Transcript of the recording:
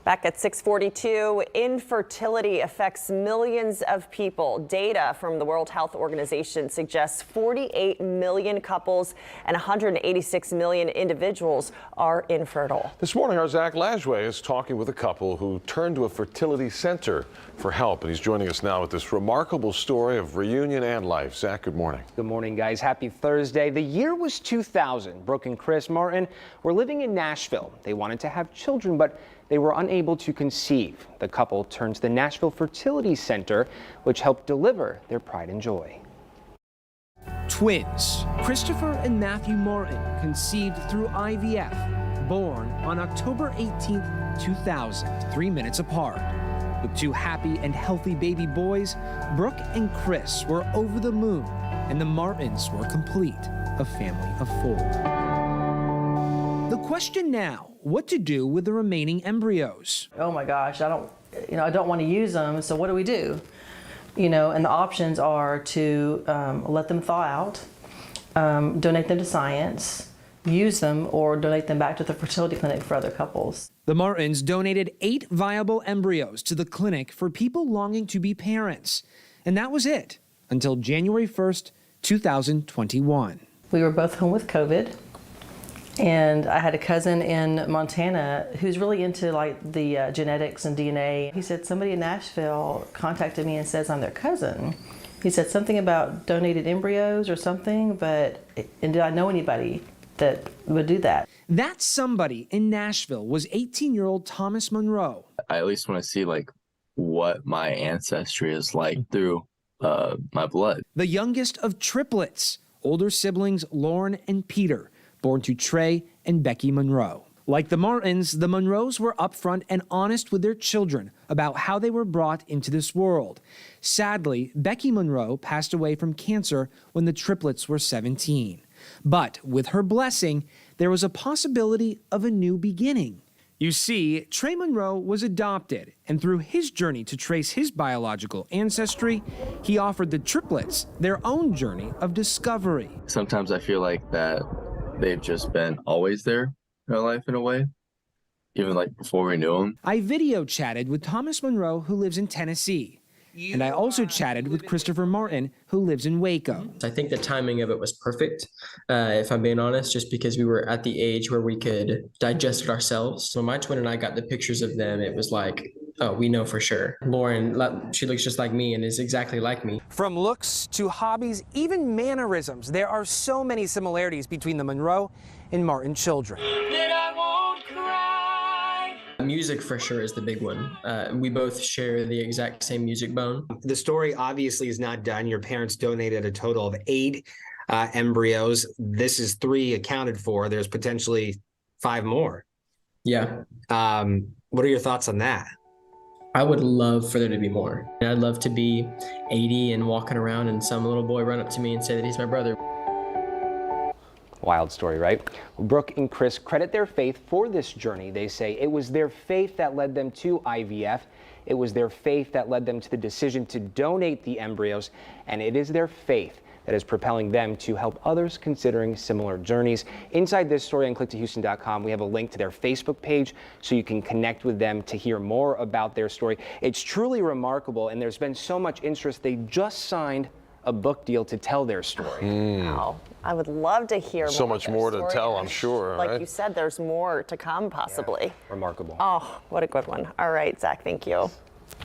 Back at 6:42, infertility affects millions of people. Data from the World Health Organization suggests 48 million couples and 186 million individuals are infertile. This morning, our Zach Lajwe is talking with a couple who turned to a fertility center for help, and he's joining us now with this remarkable story of reunion and life. Zach, good morning. Good morning, guys. Happy Thursday. The year was 2000. Brooke and Chris Martin were living in Nashville. They wanted to have children, but they were unable to conceive. The couple turned to the Nashville Fertility Center, which helped deliver their pride and joy. Twins, Christopher and Matthew Martin, conceived through IVF, born on October 18, 2000, 3 minutes apart. With two happy and healthy baby boys, Brooke and Chris were over the moon, and the Martins were complete, a family of 4. The question now, what to do with the remaining embryos? Oh my gosh, I don't want to use them, so what do we do? And the options are to let them thaw out, donate them to science, use them, or donate them back to the fertility clinic for other couples. The Martins donated 8 viable embryos to the clinic for people longing to be parents. And that was it until January 1st, 2021. We were both home with COVID. And I had a cousin in Montana who's really into the genetics and DNA. He said somebody in Nashville contacted me and says I'm their cousin. He said something about donated embryos or something, and did I know anybody that would do that? That somebody in Nashville was 18-year-old Thomas Monroe. I at least want to see what my ancestry is like through my blood. The youngest of triplets, older siblings Lauren and Peter, born to Trey and Becky Monroe. Like the Martins, the Monroes were upfront and honest with their children about how they were brought into this world. Sadly, Becky Monroe passed away from cancer when the triplets were 17. But with her blessing, there was a possibility of a new beginning. You see, Trey Monroe was adopted, and through his journey to trace his biological ancestry, he offered the triplets their own journey of discovery. Sometimes I feel like that they've just been always there in our life in a way, even before we knew them. I video chatted with Thomas Monroe, who lives in Tennessee. And I also chatted with Christopher Martin, who lives in Waco. I think the timing of it was perfect, if I'm being honest, just because we were at the age where we could digest it ourselves. So my twin and I got the pictures of them. It was like, oh, we know for sure. Lauren, she looks just like me and is exactly like me. From looks to hobbies, even mannerisms, there are so many similarities between the Monroe and Martin children. Music for sure is the big one. We both share the exact same music bone. The story obviously is not done. Your parents donated a total of 8 embryos. This is 3 accounted for. There's potentially 5 more. Yeah. What are your thoughts on that? I would love for there to be more. I'd love to be 80 and walking around and some little boy run up to me and say that he's my brother. Wild story, right? Brooke and Chris credit their faith for this journey. They say it was their faith that led them to IVF. It was their faith that led them to the decision to donate the embryos. And it is their faith that is propelling them to help others considering similar journeys. Inside this story on clicktohouston.com, we have a link to their Facebook page so you can connect with them to hear more about their story. It's truly remarkable, and there's been so much interest. They just signed a book deal to tell their story. Wow. I would love to hear So more much more to tell, I'm sure. Like right? you said, there's more to come, possibly. Yeah, remarkable. Oh, what a good one. All right, Zach, thank you.